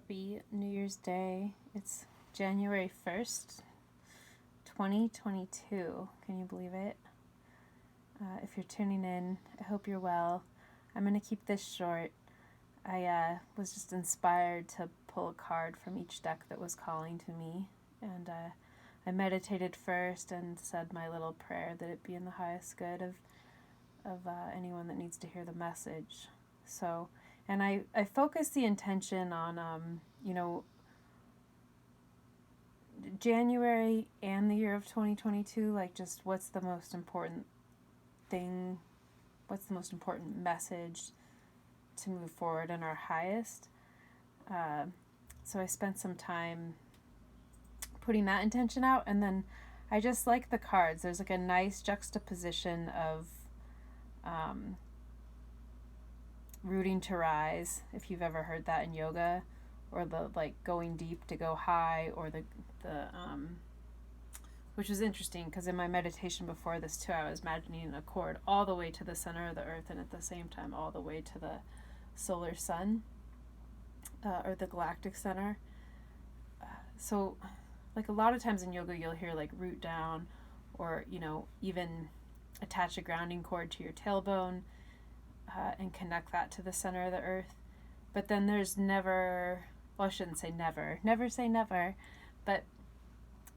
Happy New Year's Day. It's January 1st, 2022. Can you believe it? If you're tuning in, I hope you're well. I'm going to keep this short. I was just inspired to pull a card from each deck that was calling to me. And I meditated first and said my little prayer that it be in the highest good of anyone that needs to hear the message. So, and I focus the intention on, January and the year of 2022, like just what's the most important thing, what's the most important message to move forward in our highest. So I spent some time putting that intention out, and then I just like the cards. There's like a nice juxtaposition of rooting to rise, if you've ever heard that in yoga, or the like going deep to go high, or the which was interesting because in my meditation before this too, I was imagining a cord all the way to the center of the earth and at the same time all the way to the solar sun, or the galactic center. So like a lot of times in yoga you'll hear like root down, or even attach a grounding cord to your tailbone, and connect that to the center of the earth. But then there's never, well, I shouldn't say never say never, but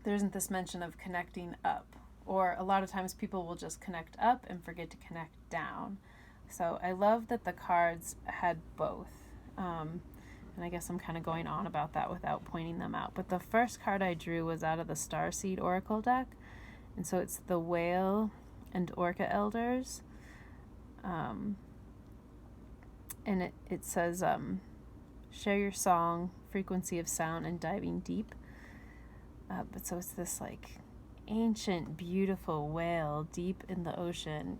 there isn't this mention of connecting up. Or a lot of times people will just connect up and forget to connect down. So I love that the cards had both. And I guess I'm kind of going on about that without pointing them out. But the first card I drew was out of the Starseed Oracle deck. And so it's the Whale and Orca Elders. And it says, share your song, frequency of sound, and diving deep. But so it's this like ancient, beautiful whale deep in the ocean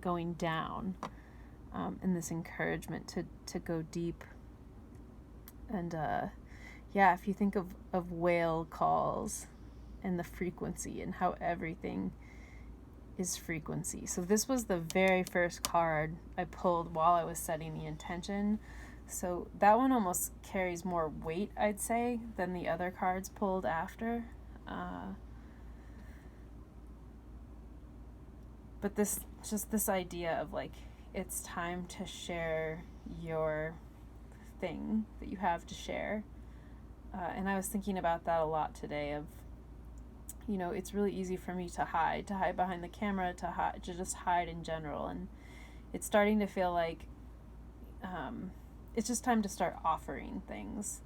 going down, and this encouragement to go deep. And if you think of whale calls and the frequency and how everything is frequency. So this was the very first card I pulled while I was setting the intention. So that one almost carries more weight, I'd say, than the other cards pulled after. But this idea of like, it's time to share your thing that you have to share. And I was thinking about that a lot today of, it's really easy for me to hide behind the camera, to just hide in general. And it's starting to feel like it's just time to start offering things.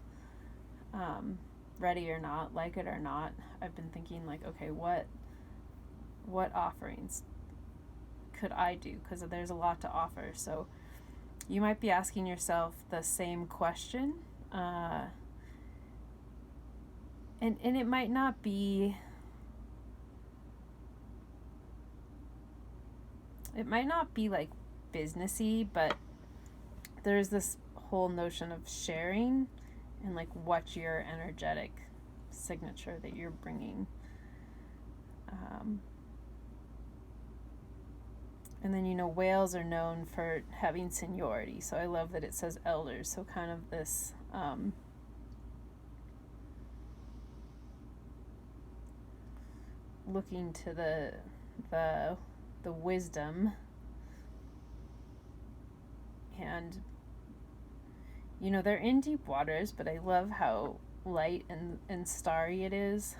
Ready or not, like it or not, I've been thinking like, okay, what offerings could I do? Because there's a lot to offer. So you might be asking yourself the same question. And it might not be... It might not be like businessy, but there's this whole notion of sharing and like what's your energetic signature that you're bringing. And then, whales are known for having seniority. So I love that it says elders. So kind of this looking to the wisdom. And they're in deep waters, but I love how light and starry it is.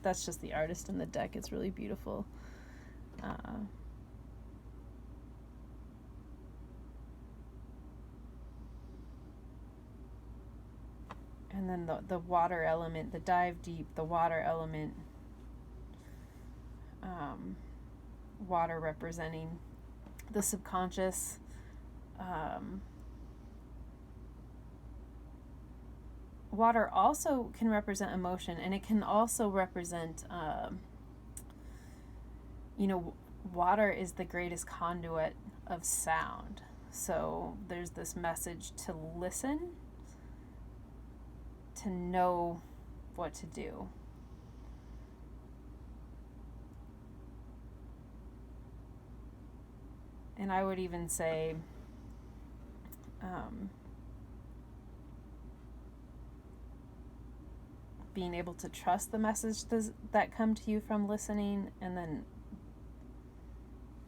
That's just the artist in the deck. It's really beautiful. And then the water element, the dive deep, the water element, water representing the subconscious. Water also can represent emotion, and it can also represent, water is the greatest conduit of sound. So there's this message to listen, to know what to do. And I would even say, being able to trust the messages that come to you from listening, and then,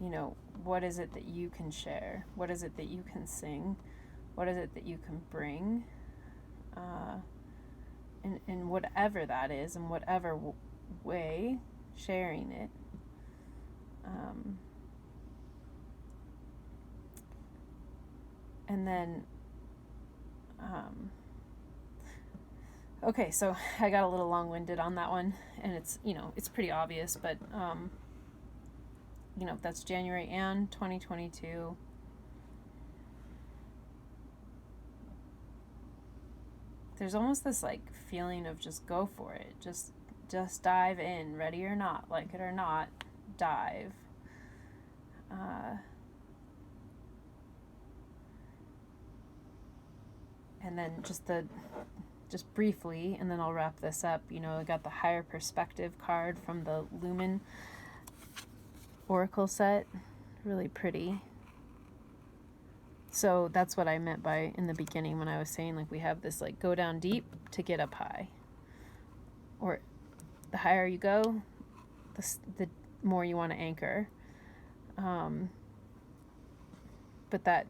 you know, what is it that you can share? What is it that you can sing? What is it that you can bring? In whatever that is, in whatever way, sharing it. And then, okay, so I got a little long-winded on that one, and it's, you know, it's pretty obvious, but, you know, that's January and 2022. There's almost this, like, feeling of just go for it. Just dive in, ready or not, like it or not, dive. And then just briefly, and then I'll wrap this up, you know, I got the Higher Perspective card from the Lumen Oracle set. Really pretty. So that's what I meant by in the beginning when I was saying, like, we have this, like, go down deep to get up high. Or the higher you go, the more you want to anchor. But that,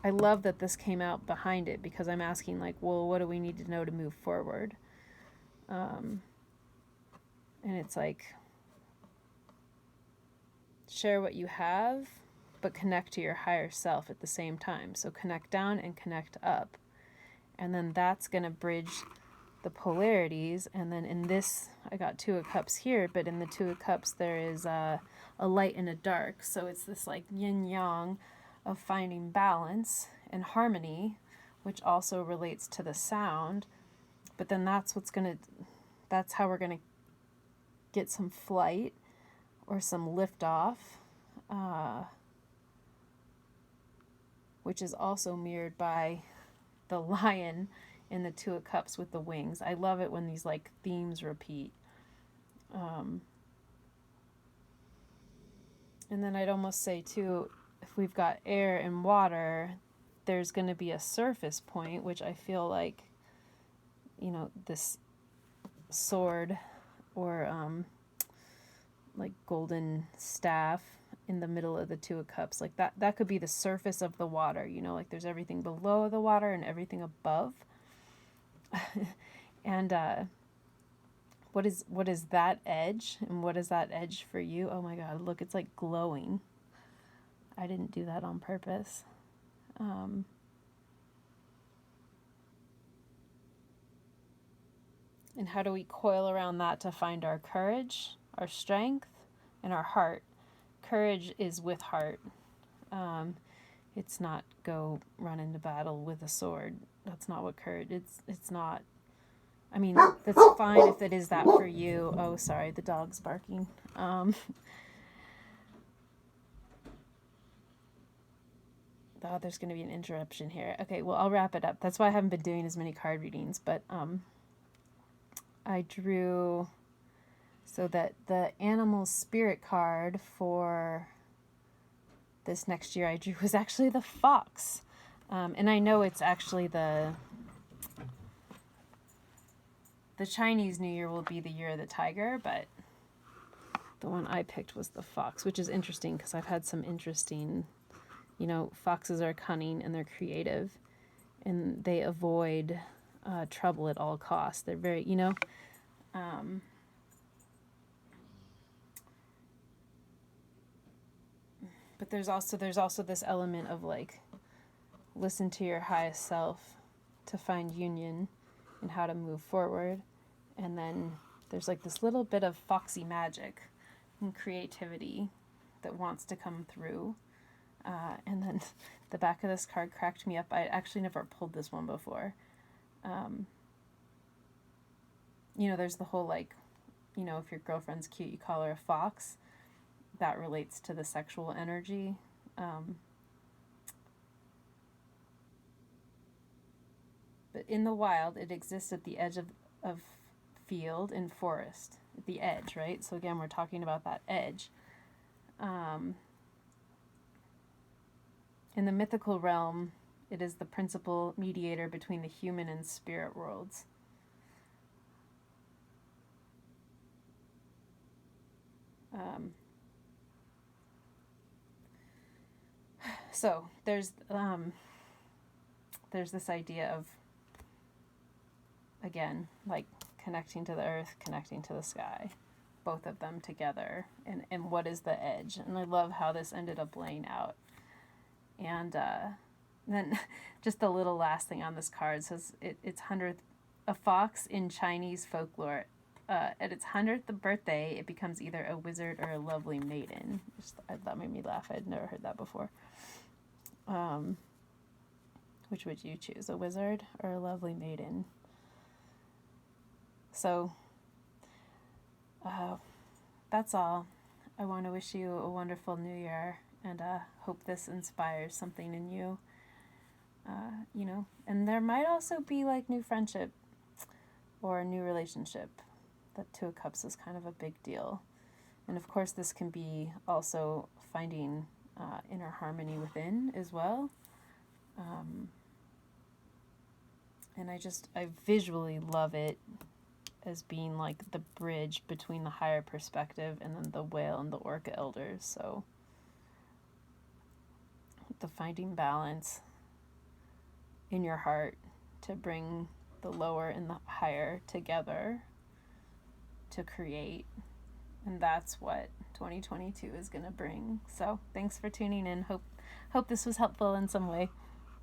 I love that this came out behind it, because I'm asking, like, well, what do we need to know to move forward? And it's like, share what you have, but connect to your higher self at the same time. So connect down and connect up. And then that's going to bridge the polarities. And then in this, I got Two of Cups here, but in the Two of Cups, there is a light and a dark. So it's this, like, yin-yang of finding balance and harmony, which also relates to the sound. But then that's how we're going to get some flight or some liftoff, which is also mirrored by the lion in the Two of Cups with the wings. I love it when these, like, themes repeat. And then I'd almost say, too, if we've got air and water, there's going to be a surface point, which I feel like, you know, this sword or like golden staff in the middle of the Two of Cups, like that could be the surface of the water, you know, like there's everything below the water and everything above. And what is that edge, and what is that edge for you? Oh my God, look, it's like glowing. I didn't do that on purpose. And how do we coil around that to find our courage, our strength, and our heart? Courage is with heart. It's not go run into battle with a sword. That's not what courage. It's not. I mean, that's fine if it is that for you. Oh, sorry, the dog's barking. Oh, there's going to be an interruption here. Okay, well, I'll wrap it up. That's why I haven't been doing as many card readings, but I drew, so that the animal spirit card for this next year I drew was actually the fox. And I know it's actually the Chinese New Year will be the year of the tiger, but the one I picked was the fox, which is interesting because I've had some interesting, you know, foxes are cunning and they're creative and they avoid trouble at all costs. They're very, you know, but there's also this element of, like, listen to your highest self to find union and how to move forward. And then there's, like, this little bit of foxy magic and creativity that wants to come through. And then the back of this card cracked me up. I actually never pulled this one before. You know, there's the whole, like, you know, if your girlfriend's cute, you call her a fox. That relates to the sexual energy. But in the wild, it exists at the edge of field and forest. At the edge, right? So again, we're talking about that edge. In the mythical realm, it is the principal mediator between the human and spirit worlds. So there's this idea of, again, like connecting to the earth, connecting to the sky, both of them together, and what is the edge. And I love how this ended up laying out. And then just a little last thing on this card says it's 100th, a fox in Chinese folklore. At its 100th birthday, it becomes either a wizard or a lovely maiden. That made me laugh. I'd never heard that before. Which would you choose, a wizard or a lovely maiden? So, that's all. I want to wish you a wonderful new year, and hope this inspires something in you. And there might also be like new friendship or a new relationship. That Two of Cups is kind of a big deal. And of course, this can be also finding inner harmony within as well. And I visually love it as being like the bridge between the higher perspective and then the whale and the orca elders. So the finding balance in your heart to bring the lower and the higher together to create. And that's what 2022 is going to bring. So thanks for tuning in. Hope this was helpful in some way.